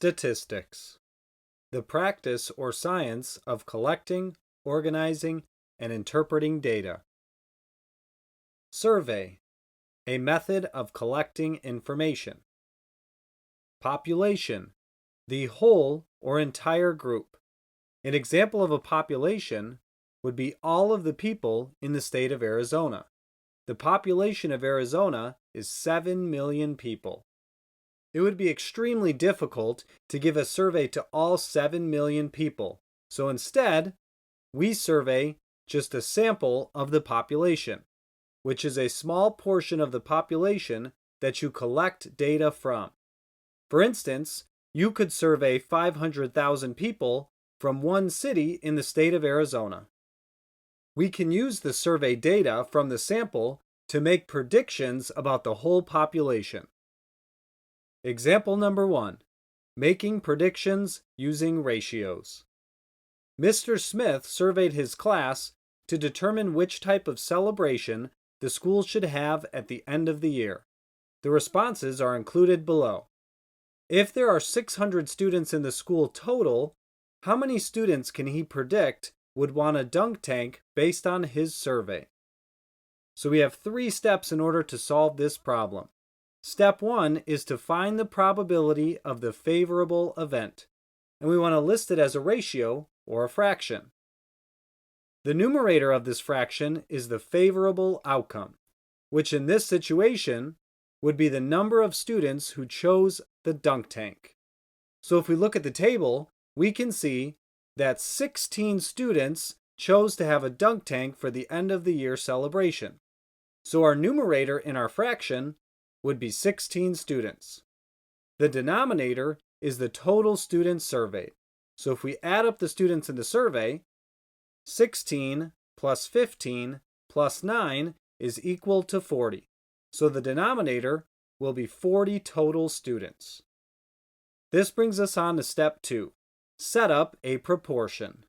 Statistics. The practice or science of collecting, organizing, and interpreting data. Survey. A method of collecting information. Population. The whole or entire group. An example of a population would be all of the people in the state of Arizona. The population of Arizona is 7 million people. It would be extremely difficult to give a survey to all 7 million people, so instead, we survey just a sample of the population, which is a small portion of the population that you collect data from. For instance, you could survey 500,000 people from one city in the state of Arizona. We can use the survey data from the sample to make predictions about the whole population. Example number 1. Making predictions using ratios. Mr. Smith surveyed his class to determine which type of celebration the school should have at the end of the year. The responses are included below. If there are 600 students in the school total, how many students can he predict would want a dunk tank based on his survey? So we have 3 steps in order to solve this problem. Step 1 is to find the probability of the favorable event, and we want to list it as a ratio or a fraction. The numerator of this fraction is the favorable outcome, which in this situation would be the number of students who chose the dunk tank. So if we look at the table, we can see that 16 students chose to have a dunk tank for the end of the year celebration. So our numerator in our fraction would be 16 students. The denominator is the total students surveyed. So if we add up the students in the survey, 16 plus 15 plus 9 is equal to 40. So the denominator will be 40 total students. This brings us on to step 2. Set up a proportion.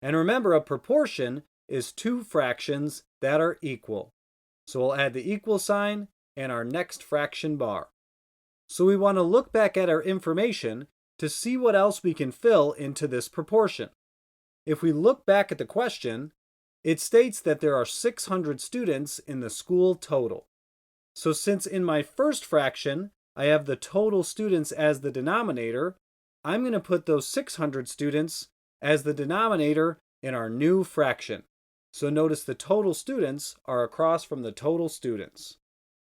And remember, a proportion is 2 fractions that are equal. So we'll add the equal sign and our next fraction bar. So we want to look back at our information to see what else we can fill into this proportion. If we look back at the question, it states that there are 600 students in the school total. So since in my first fraction, I have the total students as the denominator, I'm going to put those 600 students as the denominator in our new fraction. So notice the total students are across from the total students.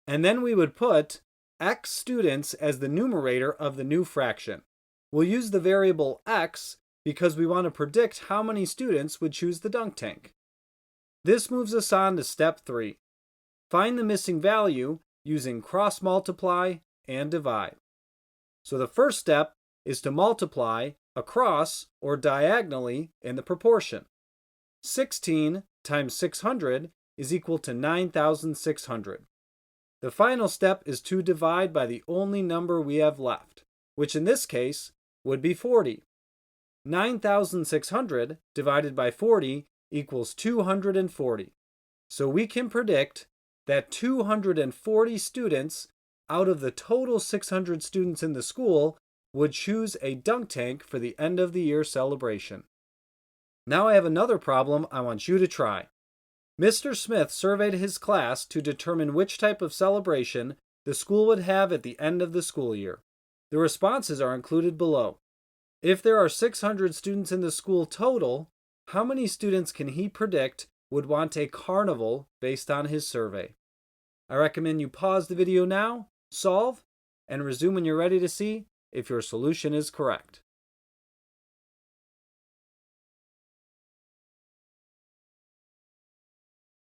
And then we would put x students as the numerator of the new fraction. We'll use the variable x because we want to predict how many students would choose the dunk tank. This moves us on to step 3. Find the missing value using cross multiply and divide. So the first step is to multiply across or diagonally in the proportion. 16 times 600 is equal to 9,600. The final step is to divide by the only number we have left, which in this case would be 40. 9,600 divided by 40 equals 240. So we can predict that 240 students out of the total 600 students in the school would choose a dunk tank for the end of the year celebration. Now I have another problem I want you to try. Mr. Smith surveyed his class to determine which type of celebration the school would have at the end of the school year. The responses are included below. If there are 600 students in the school total, how many students can he predict would want a carnival based on his survey? I recommend you pause the video now, solve, and resume when you're ready to see if your solution is correct.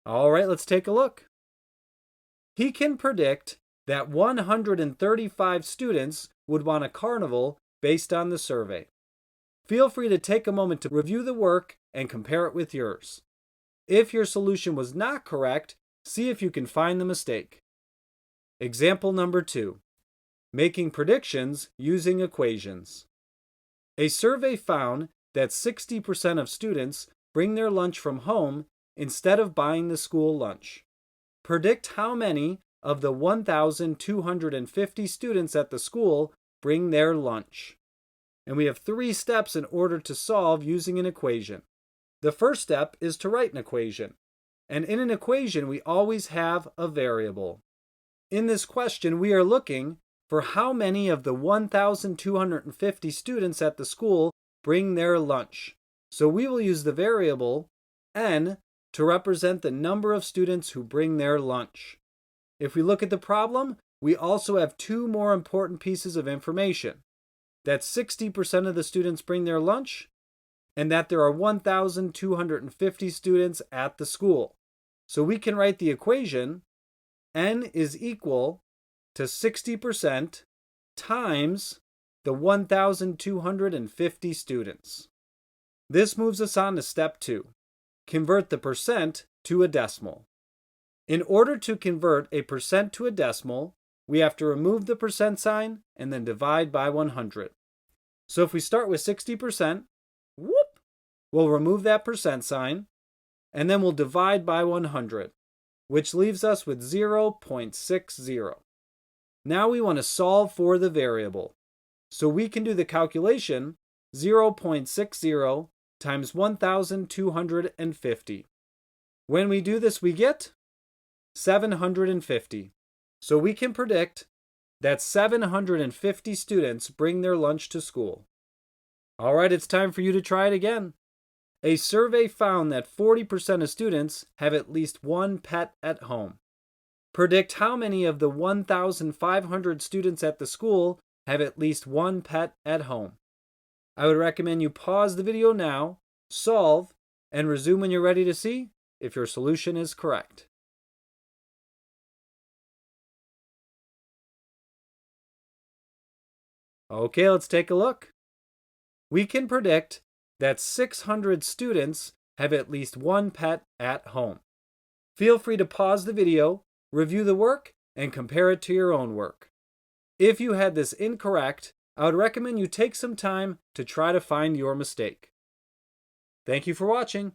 All right, let's take a look. He can predict that 135 students would want a carnival based on the survey. Feel free to take a moment to review the work and compare it with yours. If your solution was not correct, see if you can find the mistake. Example number 2. Making predictions using equations. A survey found that 60% of students bring their lunch from home instead of buying the school lunch. Predict how many of the 1,250 students at the school bring their lunch. And we have 3 steps in order to solve using an equation. The first step is to write an equation. And in an equation, we always have a variable. In this question, we are looking for how many of the 1,250 students at the school bring their lunch. So we will use the variable n to represent the number of students who bring their lunch. If we look at the problem, we also have 2 more important pieces of information. That 60% of the students bring their lunch, and that there are 1,250 students at the school. So we can write the equation n is equal to 60% times the 1,250 students. This moves us on to step 2. Convert the percent to a decimal. In order to convert a percent to a decimal, we have to remove the percent sign and then divide by 100. So if we start with 60%, we'll remove that percent sign, and then we'll divide by 100, which leaves us with 0.60. Now we want to solve for the variable. So we can do the calculation 0.60 times 1,250. When we do this, we get 750. So we can predict that 750 students bring their lunch to school. All right, it's time for you to try it again. A survey found that 40% of students have at least one pet at home. Predict how many of the 1,500 students at the school have at least one pet at home. I would recommend you pause the video now, solve, and resume when you're ready to see if your solution is correct. Okay, let's take a look. We can predict that 600 students have at least one pet at home. Feel free to pause the video, review the work, and compare it to your own work. If you had this incorrect, I would recommend you take some time to try to find your mistake. Thank you for watching.